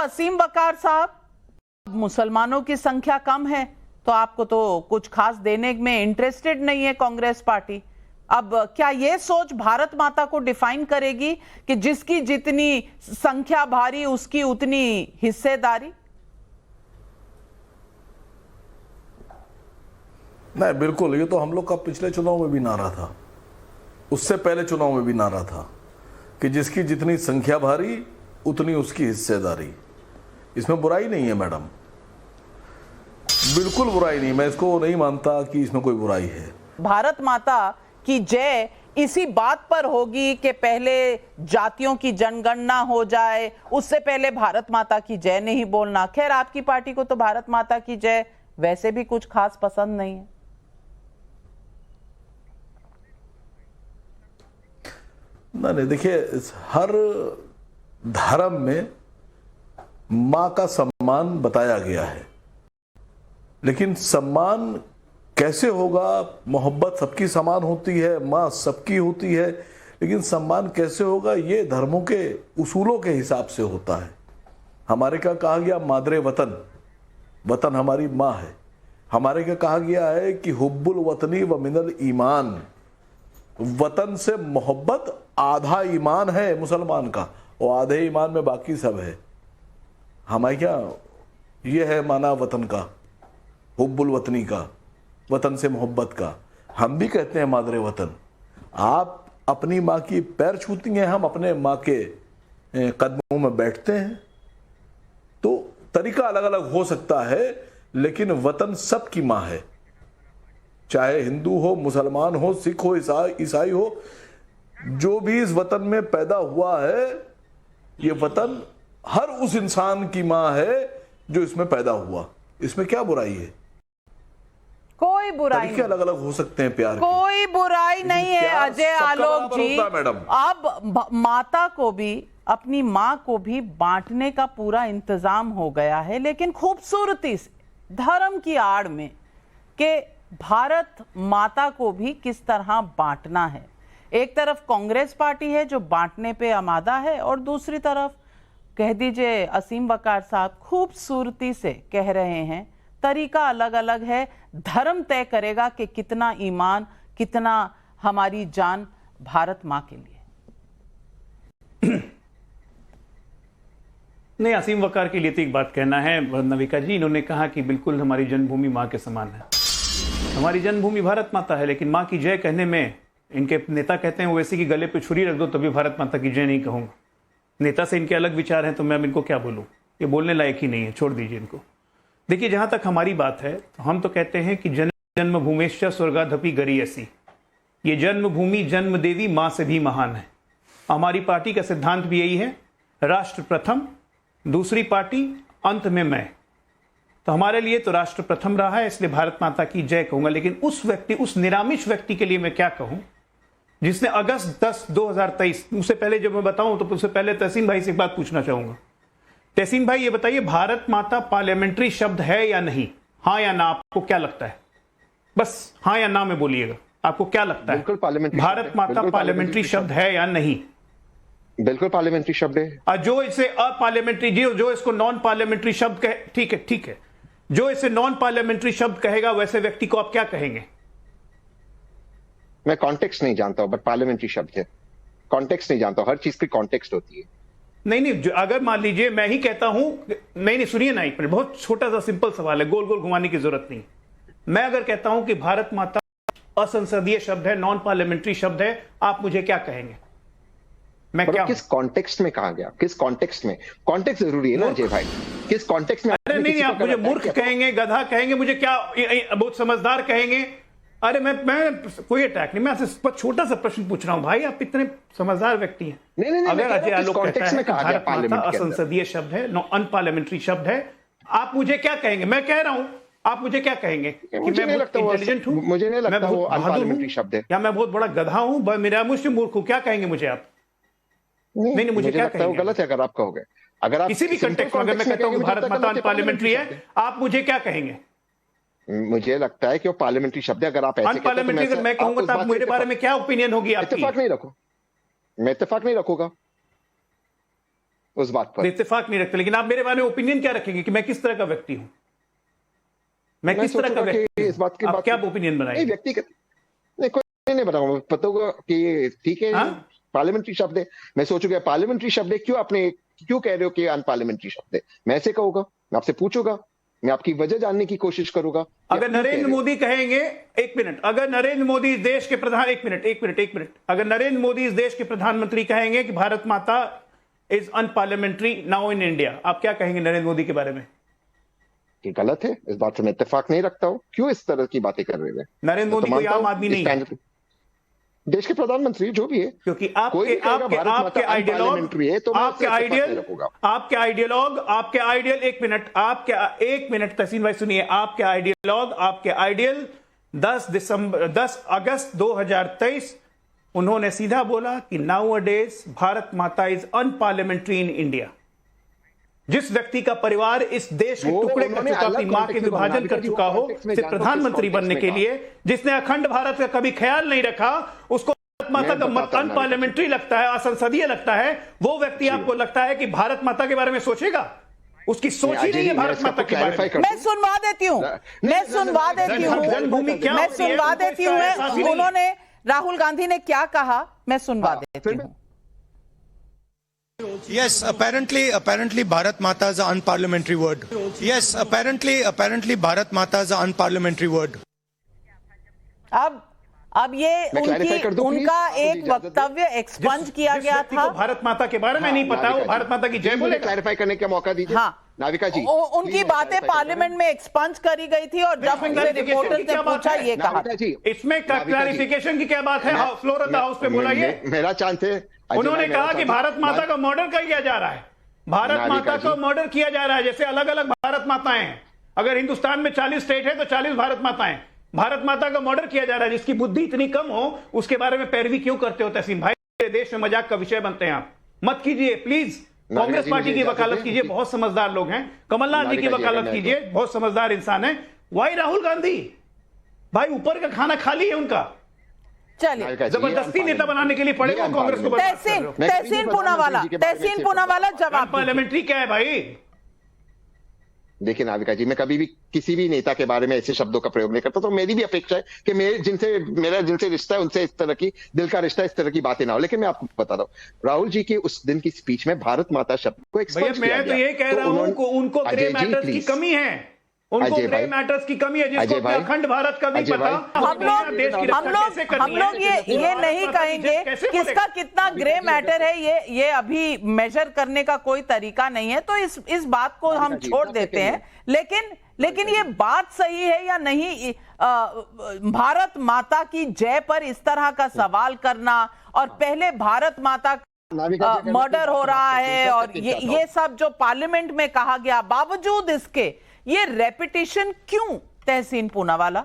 असीम वकार साहब, मुसलमानों की संख्या कम है तो आपको तो कुछ खास देने में इंटरेस्टेड नहीं है कांग्रेस पार्टी। अब क्या ये सोच भारत माता को डिफाइन करेगी कि जिसकी जितनी संख्या भारी उसकी उतनी हिस्सेदारी? नहीं, बिल्कुल। ये तो हम लोग का पिछले चुनाव में भी नारा था, उससे पहले चुनाव में भी नारा था कि जिसकी जितनी संख्या भारी उतनी उसकी हिस्सेदारी। इसमें बुराई नहीं है मैडम, बिल्कुल बुराई नहीं। मैं इसको नहीं मानता कि इसमें कोई बुराई है। भारत माता की जय इसी बात पर होगी कि पहले जातियों की जनगणना हो जाए, उससे पहले भारत माता की जय नहीं बोलना। खैर, आपकी पार्टी को तो भारत माता की जय वैसे भी कुछ खास पसंद नहीं है। नहीं, देखिए, हर धर्म में मां का सम्मान बताया गया है, लेकिन सम्मान कैसे होगा? मोहब्बत सबकी समान होती है, मां सबकी होती है, लेकिन सम्मान कैसे होगा ये धर्मों के उसूलों के हिसाब से होता है। हमारे क्या कहा गया, मादरे वतन, वतन हमारी मां है। हमारे क्या कहा गया है कि हुब्बुल वतनी व मिनल ईमान, वतन से मोहब्बत आधा ईमान है मुसलमान का, और आधे ईमान में बाकी सब है। हमारे क्या ये है माना वतन का, हुब्बुल वतनी का, वतन से मोहब्बत का। हम भी कहते हैं मादरे वतन। आप अपनी माँ की पैर छूती हैं, हम अपने माँ के कदमों में बैठते हैं। तो तरीका अलग अलग हो सकता है, लेकिन वतन सबकी माँ है, चाहे हिंदू हो, मुसलमान हो, सिख हो, ईसाई हो, जो भी इस वतन में पैदा हुआ है, ये वतन हर उस इंसान की माँ है जो इसमें पैदा हुआ। इसमें क्या बुराई है? कोई बुराई नहीं। अलग अलग हो सकते हैं प्यार कोई बुराई नहीं है अजय आलोक जी। अब माता को भी, अपनी माँ को भी बांटने का पूरा इंतजाम हो गया है, लेकिन खूबसूरती से धर्म की आड़ में कि भारत माता को भी किस तरह बांटना है। एक तरफ कांग्रेस पार्टी है जो बांटने पे आमादा है, और दूसरी तरफ कह दीजिए असीम वकार साहब खूबसूरती से कह रहे हैं तरीका अलग अलग है। धर्म तय करेगा कि कितना ईमान, कितना हमारी जान भारत मां के लिए। नहीं, असीम वकार के लिए तो एक बात कहना है नविका जी, इन्होंने कहा कि बिल्कुल हमारी जन्मभूमि मां के समान है। हमारी जन्मभूमि भारत माता है, लेकिन मां की जय कहने में इनके नेता कहते हैं वैसे कि गले पे छुरी रख दो तभी भारत माता की जय नहीं कहूंगा। नेता से इनके अलग विचार हैं, तो मैं इनको क्या बोलूं, ये बोलने लायक ही नहीं है, छोड़ दीजिए इनको। देखिए, जहां तक हमारी बात है, तो हम तो कहते हैं कि जन्मभूमेश्च स्वर्गाधपि गरीयसी, ये जन्मभूमि जन्म देवी मां से भी महान है। हमारी पार्टी का सिद्धांत भी यही है, राष्ट्र प्रथम, दूसरी पार्टी, अंत में मैं। तो हमारे लिए तो राष्ट्र प्रथम रहा है, इसलिए भारत माता की जय कहूंगा। लेकिन उस व्यक्ति, उस निरामिष व्यक्ति के लिए मैं क्या कहूं जिसने अगस्त 10, 2023, उससे पहले जब मैं बताऊं तो उससे पहले तहसीन भाई से एक बात पूछना चाहूंगा। तहसीन भाई, ये बताइए, भारत माता पार्लियामेंट्री शब्द है या नहीं? हाँ या ना, आपको क्या लगता है? बस हाँ या ना में बोलिएगा, आपको क्या लगता है? भारत माता पार्लियामेंट्री शब्द है या नहीं? बिल्कुल पार्लियामेंट्री शब्द है। जो इसे अपार्लियामेंट्री, जो इसको नॉन पार्लियामेंट्री शब्द कहे, ठीक है, जो इसे नॉन पार्लियामेंट्री शब्द कहेगा वैसे व्यक्ति को आप क्या कहेंगे? मैं कॉन्टेक्स्ट नहीं जानता हूं, बट पार्लियामेंट्री शब्द है। कॉन्टेक्स्ट नहीं जानता हूं, हर चीज की कॉन्टेक्स्ट होती है। नहीं, अगर मान लीजिए मैं ही कहता हूं, नहीं सुनिए ना, एक मिनट, बहुत छोटा सा सिंपल सवाल है, गोल गोल घुमाने की जरूरत नहीं। मैं अगर कहता हूं कि भारत माता असंसदीय शब्द है, नॉन पार्लियामेंट्री शब्द है, आप मुझे क्या कहेंगे? मैं क्या, किस कॉन्टेक्स्ट में कहा गया? किस कॉन्टेक्स्ट में? कॉन्टेक्स्ट जरूरी है ना अजय भाई, किस कॉन्टेक्स्ट में? अरे नहीं, आप मुझे मूर्ख कहेंगे, गधा कहेंगे, मुझे क्या बहुत समझदार कहेंगे? अरे मैं कोई अटैक नहीं, मैं आपसे छोटा सा प्रश्न पूछ रहा हूं भाई, आप इतने समझदार व्यक्ति हैं। नहीं, अगर अजय आलोक कहता है कि भारत माता असंसदीय शब्द है, अनपार्लियामेंट्री शब्द है, आप मुझे क्या कहेंगे? मैं कह रहा हूं, आप मुझे क्या कहेंगे कि मैं बहुत इंटेलिजेंट हूं? मुझे नहीं लगता वो अनपार्लियामेंट्री शब्द है, या मैं बहुत बड़ा गधा हूं, मेरा मुझसे मूर्ख हूं? क्या कहेंगे मुझे आप? नहीं, मुझे क्या कहेंगे? वो गलत है अगर आप कहोगे। अगर आप किसी भी कंटेक्स्ट में अगर मैं कहता हूं कि भारत माता अनपार्लियामेंट्री है, आप मुझे क्या कहेंगे? मुझे लगता है कि वो पार्लियामेंट्री शब्द है। अगर आप ऐसे अनपार्लियामेंट्री अगर मैं कहूंगा तो मेरे बारे में क्या ओपिनियन होगी आपकी? इत्तेफाक नहीं रखो, मैं इत्तेफाक नहीं रखूंगा। उस बात पर। इत्तेफाक नहीं रखते, लेकिन आप मेरे बारे में ओपिनियन क्या रखेंगे कि मैं किस तरह का व्यक्ति हूं? मैं किस तरह का व्यक्ति इस बात की आप बात क्या ओपिनियन बनाएंगे? व्यक्तिगत नहीं, कोई नहीं बताऊंगा, पता होगा कि ये ठीक है। हाँ? पार्लियामेंट्री शब्द है, मैं सोचूंगा पार्लियामेंट्री शब्द है, क्यों कह रहे हो कि अनपार्लियामेंट्री शब्द है? मैं ऐसे कहूंगा, मैं आपसे पूछूंगा, मैं आपकी वजह जानने की कोशिश करूंगा। अगर नरेंद्र मोदी कहेंगे, एक मिनट, अगर नरेंद्र मोदी इस देश के प्रधान, एक मिनट, अगर नरेंद्र मोदी इस देश के प्रधानमंत्री कहेंगे कि भारत माता is unparliamentary now in India, आप क्या कहेंगे नरेंद्र मोदी के बारे में? ये गलत है, इस बात से मैं इत्तेफाक नहीं रखता हूं। क्यों इस तरह की बातें कर रहे हैं? नरेंद्र मोदी कोई आम आदमी नहीं है, देश के प्रधानमंत्री जो भी है, क्योंकि कोई भी कहेगा भारत माता अनपार्लियामेंट्री है, तो मैं उससे इत्तेफाक नहीं रखूंगा। आपके आइडियल, एक मिनट तहसीन भाई सुनिए, आपके आइडियल 10 अगस्त 2023 उन्होंने सीधा बोला कि नाउअडेज भारत माता इज अनपार्लियामेंट्री इन इंडिया। जिस व्यक्ति का परिवार इस देश के टुकड़े कर चुका, अपनी मां के विभाजन कर चुका हो, सिर्फ प्रधानमंत्री बनने के लिए, जिसने अखंड भारत का कभी ख्याल नहीं रखा, उसको भारत माता का मत अनपार्लियामेंट्री लगता है, असंसदीय लगता है, वो व्यक्ति आपको लगता है कि भारत माता के बारे में सोचेगा? उसकी सोच ही नहीं है भारत माता के बारे में। मैं सुनवा देती हूँ उन्होंने, राहुल गांधी ने क्या कहा, मैं सुनवा देती हूँ। Yes, apparently Bharat Mata is an unparliamentary word. Yes, apparently Bharat Mata is an unparliamentary word. अब ये उनका एक वक्तव्य एक्सपंज किया गया था। भारत माता के बारे में नहीं पता, वो भारत माता की जय बोले। क्लैरिफाई करने का मौका दीजिए। हाँ, नाविका जी, उनकी बातें पार्लियामेंट में एक्सपंज करी गई थी और जब उनसे रिपोर्टर ने पूछा ये कहा, इसमें क्लैरिफिकेशन की क्या बात है? फ्लोर ऑफ द हाउस पे बोला ये मेरा चांस है। उन्होंने कहा कि भारत माता का मर्डर किया जा रहा है, भारत माता को मर्डर किया जा रहा है, जैसे अलग अलग भारत माताएं हैं। अगर हिंदुस्तान में 40 स्टेट है तो 40 भारत माताएं, भारत माता का मर्डर किया जा रहा है। जिसकी बुद्धि इतनी कम हो, उसके बारे में पैरवी क्यों करते हो तहसीन भाई? देश में मजाक का विषय बनते हैं आप, मत कीजिए प्लीज। कांग्रेस पार्टी की वकालत कीजिए, बहुत समझदार लोग हैं। कमलनाथ जी की वकालत कीजिए, बहुत समझदार इंसान है। वाई राहुल गांधी भाई, ऊपर का खाना खाली है उनका, चलिए जबरदस्ती नेता बनाने के लिए पड़ेगा कांग्रेस को। तहसीन पूनावाला जवाब। पार्लियामेंट्री क्या है भाई? देखिए नाविका जी, मैं कभी भी किसी भी नेता के बारे में ऐसे शब्दों का प्रयोग नहीं करता, तो मेरी भी अपेक्षा है कि मेरा जिनसे रिश्ता है उनसे इस तरह की दिल का रिश्ता, इस तरह की बातें ना हो। लेकिन मैं आपको बता रहा हूँ, राहुल जी की उस दिन की स्पीच में भारत माता शब्द को एक्सपर्ट किया गया। मैं तो ये कह रहा हूँ, उनको ग्रे मैटर्स की कमी है, उनको ग्रे मैटर्स की कमी है, जिसको अखंड भारत का नहीं पता। हम लोग ये नहीं कहेंगे किसका कितना ग्रे मैटर है, ये अभी मेजर करने का कोई तरीका नहीं है, तो इस बात को हम छोड़ देते हैं। लेकिन ये बात सही है या नहीं, भारत माता की जय पर इस तरह का सवाल करना, और पहले भारत माता मर्डर हो रहा है और ये सब जो पार्लियामेंट में कहा गया, बावजूद इसके ये रेपिटेशन क्यों? तहसीन पूनावाला।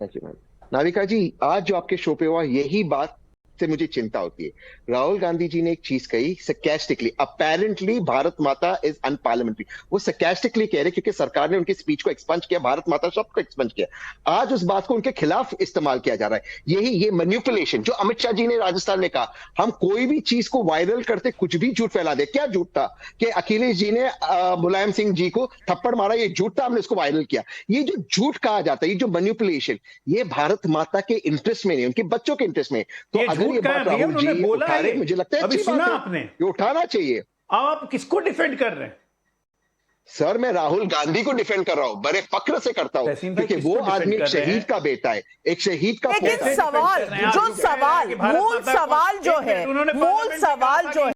नाविका जी, आज जो आपके शो पे हुआ, यही बात से मुझे चिंता होती है। राहुल गांधी जी ने एक चीज कही सरकास्टिकली, अपेरेंटली भारत माता इज अनपार्लियामेंट्री। वो सरकास्टिकली कह रहे क्योंकि सरकार ने उनकी स्पीच को एक्सपंज किया, भारत माता शब्द को एक्सपंज किया। आज उस बात को उनके खिलाफ इस्तेमाल किया जा रहा है। ये मैनिपुलेशन जो अमित शाह जी ने राजस्थान में कहा, हम कोई भी चीज को वायरल करते, कुछ भी झूठ फैला दे। क्या झूठ था कि अखिलेश जी ने मुलायम सिंह जी को थप्पड़ मारा, ये झूठ था, हमने इसको वायरल किया। ये जो झूठ कहा जाता है, ये जो मैनिपुलेशन, ये भारत माता के इंटरेस्ट में नहीं, उनके बच्चों के इंटरेस्ट में। तो अगर ये बात राहुल जी उठा रहे, मुझे लगता है अच्छी बात है, आपने ये उठाना चाहिए। आप किसको डिफेंड कर रहे हैं? सर, मैं राहुल गांधी को डिफेंड कर रहा हूं, बड़े फक्र से करता हूं, क्योंकि वो आदमी एक शहीद का बेटा है, एक शहीद का लेकिन मूल सवाल जो है